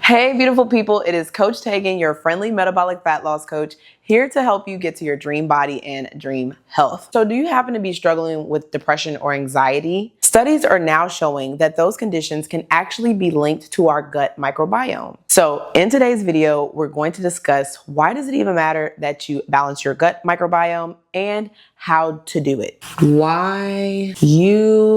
Hey, beautiful people. It is Coach Tegan, your friendly metabolic fat loss coach, here to help you get to your dream body and dream health. So do you happen to be struggling with depression or anxiety? Studies are now showing that those conditions can actually be linked to our gut microbiome. So in today's video, we're going to discuss why does it even matter that you balance your gut microbiome and how to do it. Why you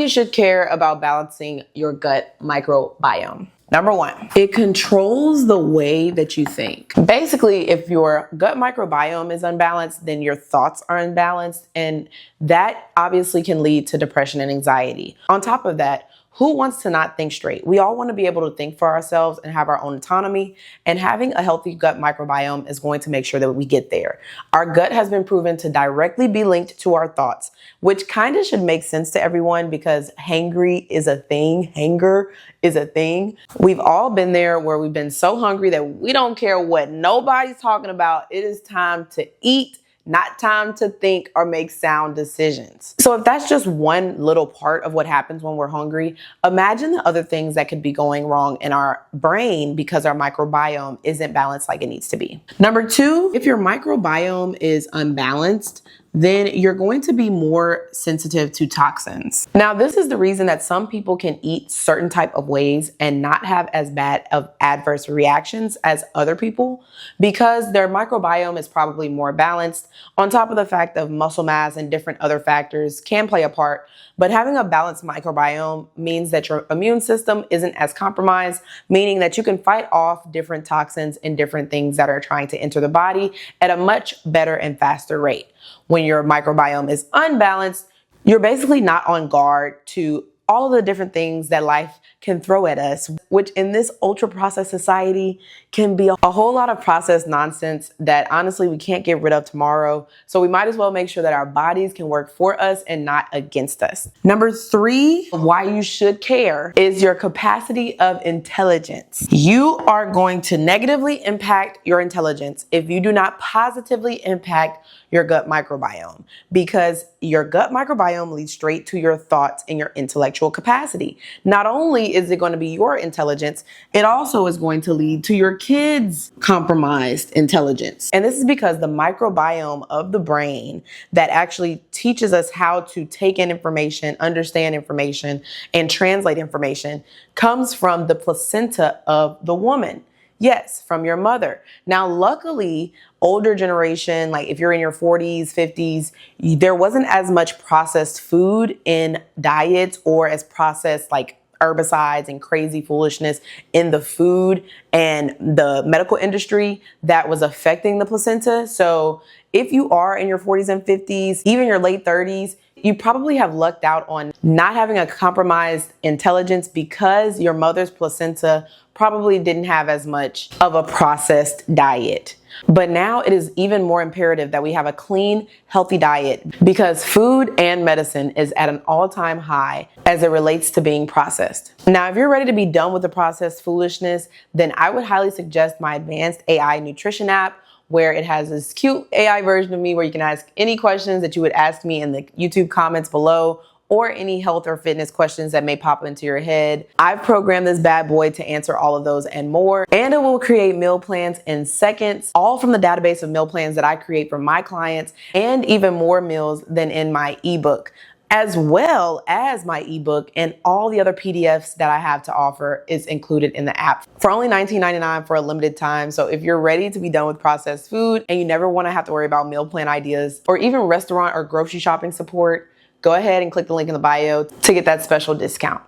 should care about balancing your gut microbiome. Number one, it controls the way that you think. Basically, if your gut microbiome is unbalanced, then your thoughts are unbalanced, and that obviously can lead to depression and anxiety. On top of that, who wants to not think straight? We all want to be able to think for ourselves and have our own autonomy, and having a healthy gut microbiome is going to make sure that we get there. Our gut has been proven to directly be linked to our thoughts, which kind of should make sense to everyone because hangry is a thing. Hanger is a thing. We've all been there where we've been so hungry that we don't care what nobody's talking about. It is time to eat. Not time to think or make sound decisions. So if that's just one little part of what happens when we're hungry, imagine the other things that could be going wrong in our brain because our microbiome isn't balanced like it needs to be. Number two, if your microbiome is unbalanced, then you're going to be more sensitive to toxins. Now, this is the reason that some people can eat certain type of ways and not have as bad of adverse reactions as other people because their microbiome is probably more balanced, on top of the fact of muscle mass and different other factors can play a part. But having a balanced microbiome means that your immune system isn't as compromised, meaning that you can fight off different toxins and different things that are trying to enter the body at a much better and faster rate. When your microbiome is unbalanced, you're basically not on guard to all of the different things that life can throw at us, which in this ultra-processed society can be a whole lot of processed nonsense that honestly we can't get rid of tomorrow. So we might as well make sure that our bodies can work for us and not against us. Number three, why you should care is your capacity of intelligence. You are going to negatively impact your intelligence if you do not positively impact your gut microbiome, because your gut microbiome leads straight to your thoughts and your intellectual capacity. Not only is it going to be your intelligence, it also is going to lead to your kids' compromised intelligence. And this is because the microbiome of the brain that actually teaches us how to take in information, understand information, and translate information comes from the placenta of the woman. Yes, from your mother. Now, luckily, older generation, like if you're in your 40s, 50s, there wasn't as much processed food in diets or as processed like herbicides and crazy foolishness in the food and the medical industry that was affecting the placenta. So if you are in your 40s and 50s, even your late 30s, you probably have lucked out on not having a compromised intelligence because your mother's placenta probably didn't have as much of a processed diet. But now it is even more imperative that we have a clean, healthy diet because food and medicine is at an all-time high as it relates to being processed. Now, if you're ready to be done with the processed foolishness, then I would highly suggest my advanced AI nutrition app, where it has this cute AI version of me where you can ask any questions that you would ask me in the YouTube comments below, or any health or fitness questions that may pop into your head. I've programmed this bad boy to answer all of those and more, and it will create meal plans in seconds, all from the database of meal plans that I create for my clients, and even more meals than in my ebook, as well as my ebook and all the other PDFs that I have to offer is included in the app for only $19.99 for a limited time. So if you're ready to be done with processed food and you never want to have to worry about meal plan ideas or even restaurant or grocery shopping support, go ahead and click the link in the bio to get that special discount.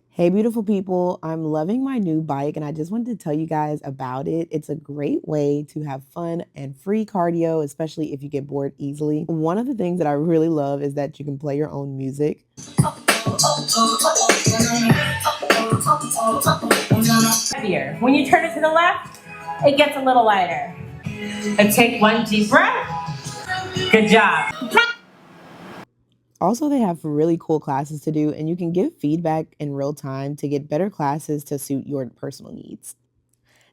Hey, beautiful people. I'm loving my new bike and I just wanted to tell you guys about it. It's a great way to have fun and free cardio, especially if you get bored easily. One of the things that I really love is that you can play your own music. When you turn it to the left, it gets a little lighter. And take one deep breath. Good job. Also, they have really cool classes to do, and you can give feedback in real time to get better classes to suit your personal needs.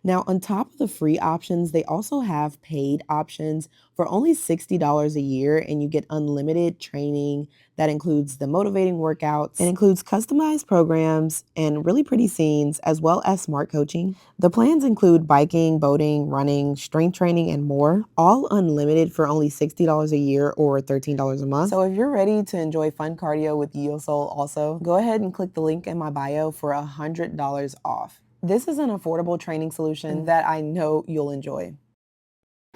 Now, on top of the free options, they also have paid options for only $60 a year, and you get unlimited training that includes the motivating workouts and includes customized programs and really pretty scenes, as well as smart coaching. The plans include biking, boating, running, strength training, and more, all unlimited for only $60 a year or $13 a month. So if you're ready to enjoy fun cardio with YoSoul also, go ahead and click the link in my bio for $100 off. This is an affordable training solution that I know you'll enjoy.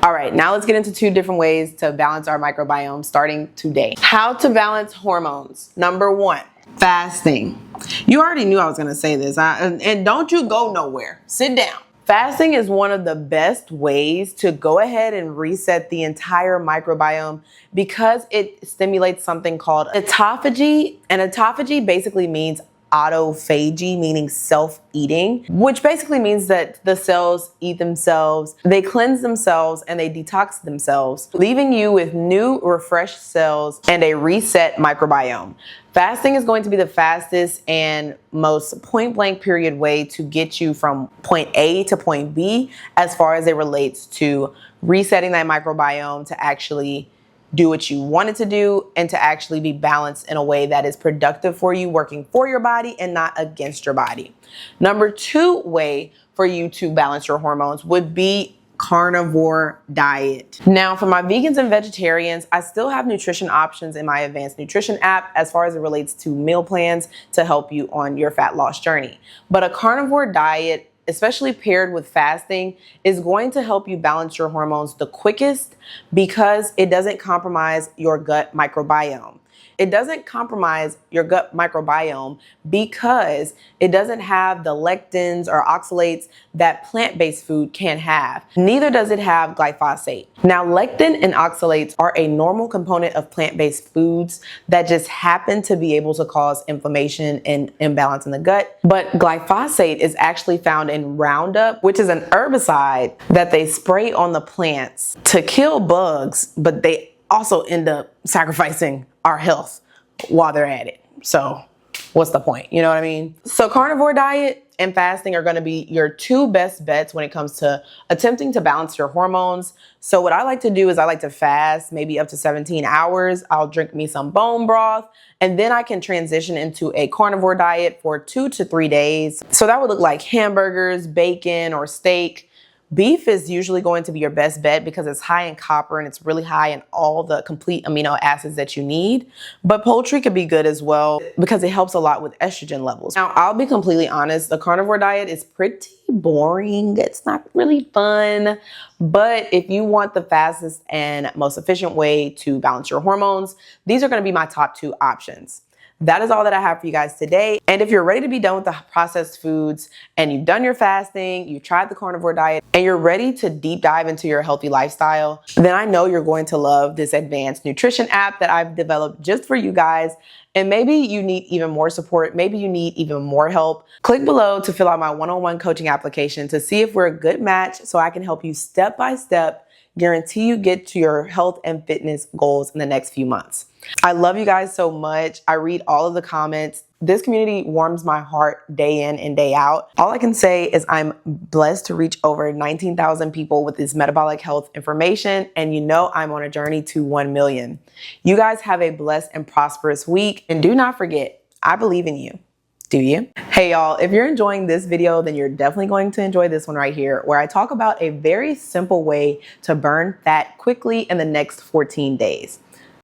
All right, now let's get into 2 different ways to balance our microbiome starting today. How to balance hormones. Number 1, fasting. You already knew I was gonna say this, and don't you go nowhere. Sit down. Fasting is one of the best ways to go ahead and reset the entire microbiome because it stimulates something called autophagy. And autophagy basically means autophagy, meaning self-eating, which basically means that the cells eat themselves, they cleanse themselves, and they detox themselves, leaving you with new, refreshed cells and a reset microbiome. Fasting is going to be the fastest and most point-blank period way to get you from point A to point B as far as it relates to resetting that microbiome to actually do what you wanted to do and to actually be balanced in a way that is productive for you, working for your body and not against your body. Number 2 way for you to balance your hormones would be carnivore diet. Now, for my vegans and vegetarians, I still have nutrition options in my advanced nutrition app as far as it relates to meal plans to help you on your fat loss journey. But a carnivore diet, especially paired with fasting, is going to help you balance your hormones the quickest because it doesn't compromise your gut microbiome. It doesn't compromise your gut microbiome because it doesn't have the lectins or oxalates that plant-based food can have. Neither does it have glyphosate. Now, lectin and oxalates are a normal component of plant-based foods that just happen to be able to cause inflammation and imbalance in the gut. But glyphosate is actually found in Roundup, which is an herbicide that they spray on the plants to kill bugs, but they also end up sacrificing our health while they're at it. So what's the point? You know what I mean? So carnivore diet and fasting are going to be your 2 best bets when it comes to attempting to balance your hormones. So what I like to do is I like to fast maybe up to 17 hours. I'll drink me some bone broth, and then I can transition into a carnivore diet for 2 to 3 days. So that would look like hamburgers, bacon, or steak. Beef is usually going to be your best bet because it's high in copper and it's really high in all the complete amino acids that you need. But poultry could be good as well because it helps a lot with estrogen levels. Now, I'll be completely honest, the carnivore diet is pretty boring. It's not really fun. But if you want the fastest and most efficient way to balance your hormones, these are going to be my top 2 options. That is all that I have for you guys today. And if you're ready to be done with the processed foods and you've done your fasting, you've tried the carnivore diet, and you're ready to deep dive into your healthy lifestyle, then I know you're going to love this advanced nutrition app that I've developed just for you guys. And maybe you need even more support. Maybe you need even more help. Click below to fill out my one-on-one coaching application to see if we're a good match so I can help you step by step, guarantee you get to your health and fitness goals in the next few months. I love you guys so much. I read all of the comments. This community warms my heart day in and day out. All I can say is I'm blessed to reach over 19,000 people with this metabolic health information. And you know I'm on a journey to 1 million. You guys have a blessed and prosperous week. And do not forget, I believe in you. Do you? Hey y'all, if you're enjoying this video, then you're definitely going to enjoy this one right here, where I talk about a very simple way to burn fat quickly in the next 14 days.